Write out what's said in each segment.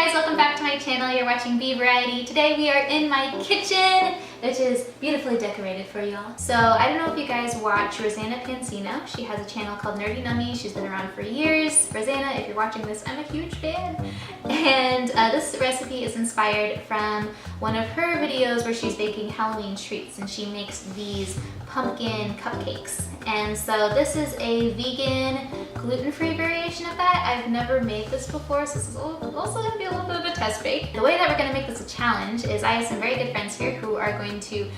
guys, welcome back to my channel. You're watching B Variety. Today we are in my kitchen, which is beautifully decorated for y'all. So I don't know if you guys watch Rosanna Pansino. She has a channel called Nummies. She's been around for years. Rosanna, if you're watching this, I'm a huge fan. And this recipe is inspired from one of her videos where she's baking Halloween treats, and she makes these pumpkin cupcakes. And so this is a vegan, gluten-free variation of that. I've never made this before, so this is also going to be a little bit of a test bake. The way that we're going to make this a challenge is I have some very good friends here who are going to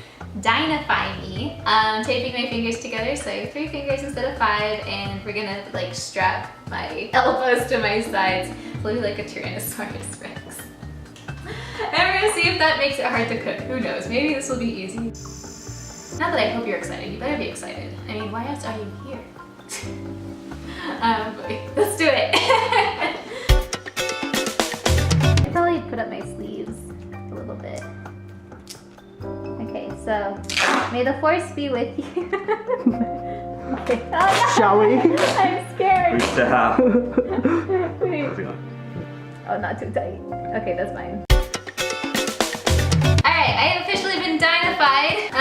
dinify me, taping my fingers together, so I have 3 fingers instead of 5, and we're going to like strap my elbows to my sides, look like a Tyrannosaurus Rex. And we're going to see if that makes it hard to cook. Who knows? Maybe this will be easy. Not that I hope you're excited, you better be excited. I mean, why else are you here? Let's do it. I probably put up my sleeves a little bit. Okay, so may the force be with you. Okay. Oh, no. Shall we? I'm scared. Stop. Wait. Oh, not too tight. Okay, that's fine. Alright, I have officially been dinified.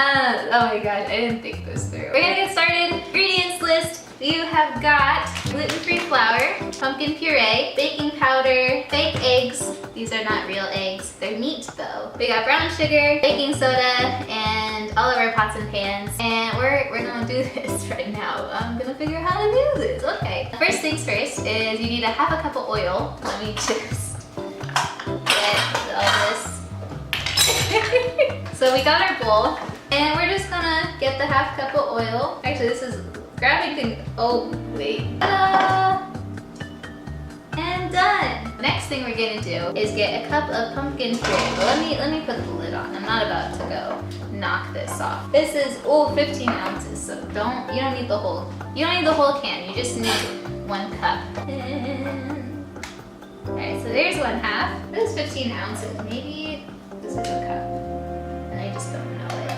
Oh my god, I didn't think this through. We're gonna get started. Ingredients list. You have got gluten-free flour, pumpkin puree, baking powder, fake eggs. These are not real eggs. They're neat though. We got brown sugar, baking soda, and all of our pots and pans. And we're gonna do this right now. I'm gonna figure out how to do this. Okay. First things first is you need a half a cup of oil. Let me just get all this. So we got our bowl, and we're just gonna get the half cup of oil. Actually, this is grabbing things. Oh, wait. Ta-da! And done. Next thing we're gonna do is get a cup of pumpkin puree. But let me put the lid on. I'm not about to go knock this off. This is 15 ounces, so you don't need the whole can. You just need 1 cup. Alright, so there's 1/2. This is 15 ounces. Maybe this is a cup. And I just don't know it.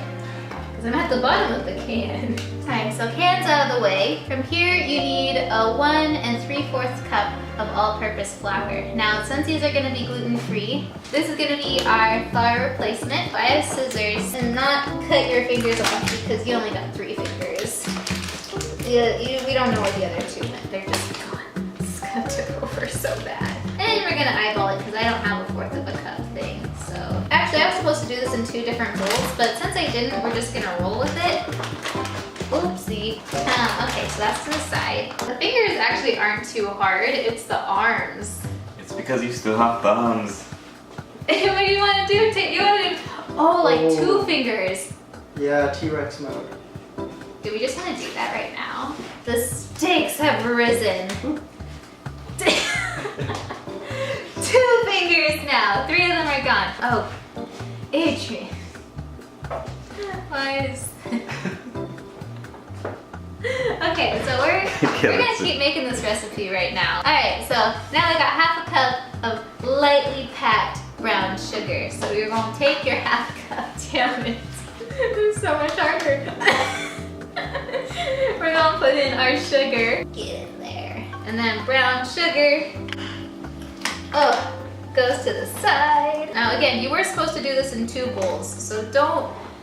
Because I'm at the bottom of the can. Alright, so can's out of the way. From here you need a 1 3/4 cup of all-purpose flour. Now, since these are going to be gluten-free, this is going to be our flour replacement. I have scissors, and not cut your fingers off because you only got 3 fingers. We don't know where the other 2 went. They're just gone. This is going to tip over so bad. And we're going to eyeball it because I don't have a 1/4 of a cup thing. So, actually, I was supposed to do this in 2 different bowls, but since I didn't, we're just going to roll with it. Oopsie. Okay, so that's to the side. The fingers actually aren't too hard, it's the arms. It's because you still have thumbs. What do you want to do? You want to do, 2 fingers. Yeah, T-Rex mode. Do we just want to do that right now? The stakes have risen. 2 fingers now. 3 of them are gone. Oh, Adrian. Why is... Okay, so we're gonna keep making this recipe right now. Alright, so now we got half a cup of lightly packed brown sugar. So you're gonna take your half cup, damn it. This is so much harder. We're gonna put in our sugar. Get in there. And then brown sugar. Oh, goes to the side. Now again, you were supposed to do this in 2 bowls, so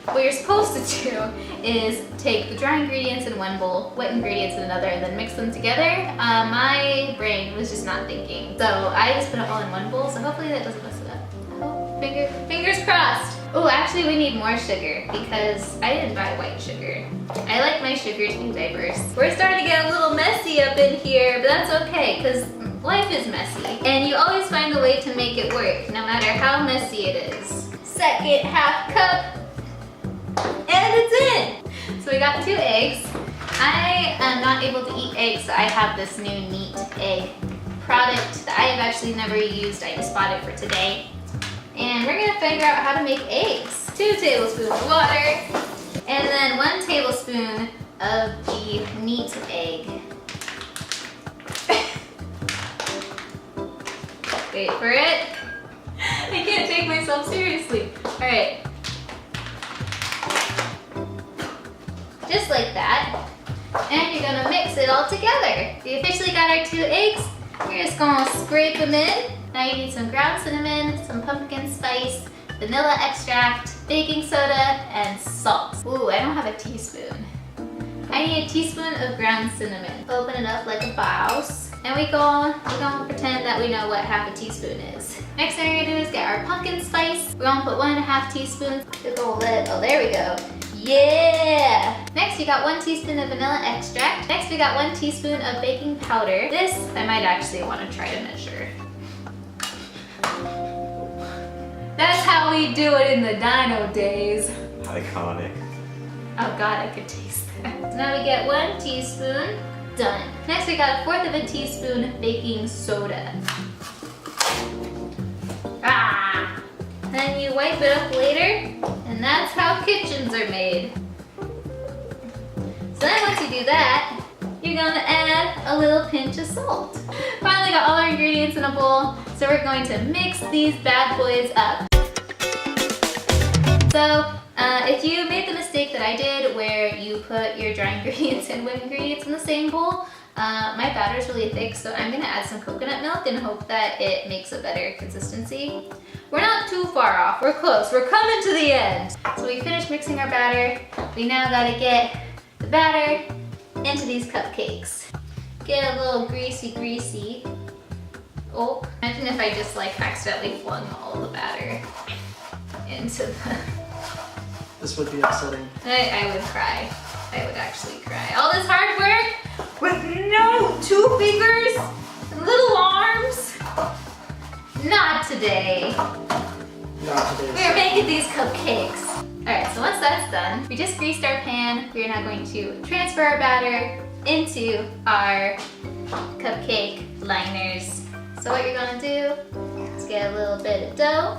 what you're supposed to do is take the dry ingredients in 1 bowl, wet ingredients in another, and then mix them together. My brain was just not thinking. So I just put it all in 1 bowl, so hopefully that doesn't mess it up. Oh, fingers crossed. Oh, actually we need more sugar because I didn't buy white sugar. I like my sugar to be diverse. We're starting to get a little messy up in here, but that's okay because life is messy. And you always find a way to make it work, no matter how messy it is. Second half cup. And it's in! So we got 2 eggs. I am not able to eat eggs, so I have this new neat egg product that I have actually never used. I just bought it for today. And we're gonna figure out how to make eggs. 2 tablespoons of water, and then 1 tablespoon of the neat egg. Wait for it. I can't take myself seriously. Alright. Just like that. And you're gonna mix it all together. We officially got our 2 eggs. We're just gonna scrape them in. Now you need some ground cinnamon, some pumpkin spice, vanilla extract, baking soda, and salt. Ooh, I don't have a teaspoon. I need a teaspoon of ground cinnamon. Open it up like a mouse. And we're gonna pretend that we know what half a teaspoon is. Next thing we're gonna do is get our pumpkin spice. We're gonna put 1.5 teaspoons. Oh, there we go. Yeah! Next, we got 1 teaspoon of vanilla extract. Next, we got 1 teaspoon of baking powder. This, I might actually want to try to measure. That's how we do it in the Dino days. Iconic. Oh God, I could taste that. So now we get 1 teaspoon. Done. Next, we got 1/4 of a teaspoon baking soda. Then you wipe it up later, and that's how kitchens are made. So then once you do that, you're gonna add a little pinch of salt. Finally got all our ingredients in a bowl, so we're going to mix these bad boys up. So if you made the mistake that I did where you put your dry ingredients and wet ingredients in the same bowl, my batter is really thick, so I'm gonna add some coconut milk and hope that it makes a better consistency. We're not too far off, we're close, we're coming to the end. So we finished mixing our batter. We now gotta get the batter into these cupcakes. Get a little greasy. Oh, imagine if I just like accidentally flung all the batter into the... This would be upsetting. I would cry. I would actually cry. All this hard work with no 2 fingers and little arms. Not today. Not today. We're making these cupcakes. Alright, so once that's done, we just greased our pan. We're now going to transfer our batter into our cupcake liners. So what you're gonna do is get a little bit of dough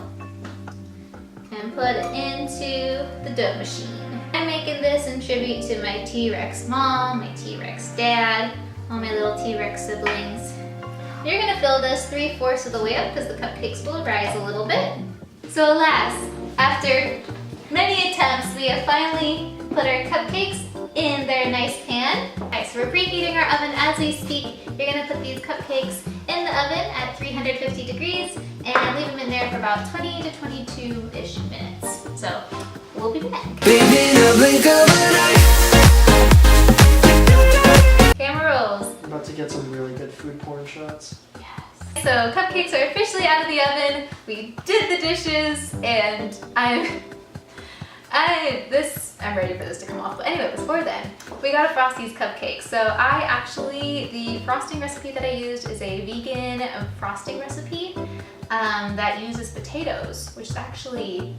and put it into the dough machine. I'm making this in tribute to my T-Rex mom, my T-Rex dad, all my little T-Rex siblings. You're gonna fill this 3/4 of the way up because the cupcakes will rise a little bit. So alas, after many attempts, we have finally put our cupcakes in their nice pan. Alright, so we're preheating our oven as we speak. You're gonna put these cupcakes in the oven at 350 degrees and leave them in there for about 20 to 22-ish minutes. So we'll be back. Camera rolls. I'm about to get some really good food porn shots. Yes. So cupcakes are officially out of the oven. We did the dishes and I'm ready for this to come off. But anyway, before then, we gotta frost these cupcakes. So the frosting recipe that I used is a vegan frosting recipe that uses potatoes, which is actually,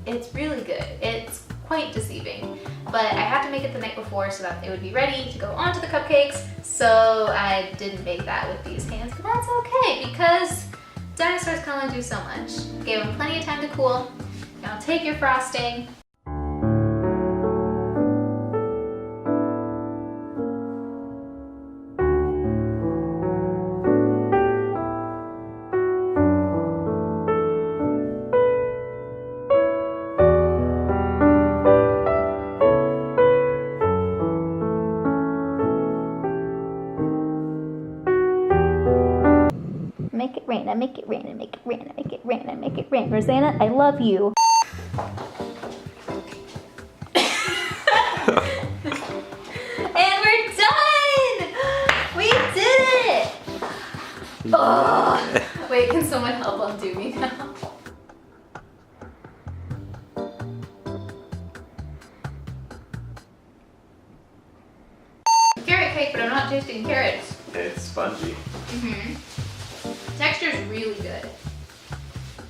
it's really good. It's quite deceiving, but I had to make it the night before so that it would be ready to go onto the cupcakes. So I didn't make that with these hands, but that's okay because dinosaurs can only do so much. Gave them plenty of time to cool. Now take your frosting. Make it rain, I make it rain, I make it rain, I make it rain, I make it rain. Rosanna, I love you. And we're done! We did it! Oh. Wait, can someone help undo me now? Carrot cake, but I'm not tasting carrots. It's spongy. Texture is really good.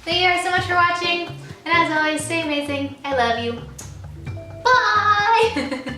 Thank you guys so much for watching, and as always, stay amazing. I love you. Bye!